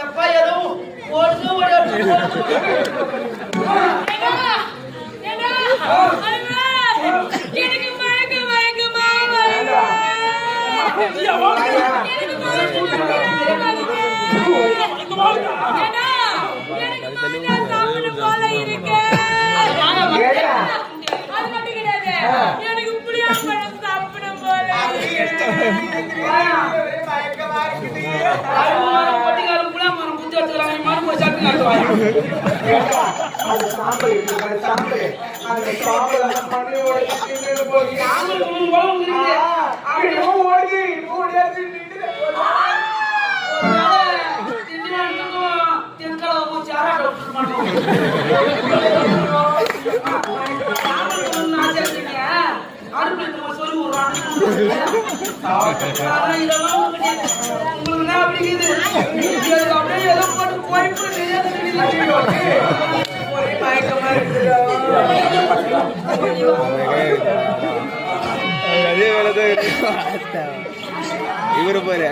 எப்பா ஏதோ ஓடுது எனக்கு மயக்கமா சாப்பிட போல இருக்கு. அது மட்டும் கிடையாது, எனக்கு புளியா பழம் சாப்பிட போல இவரு போற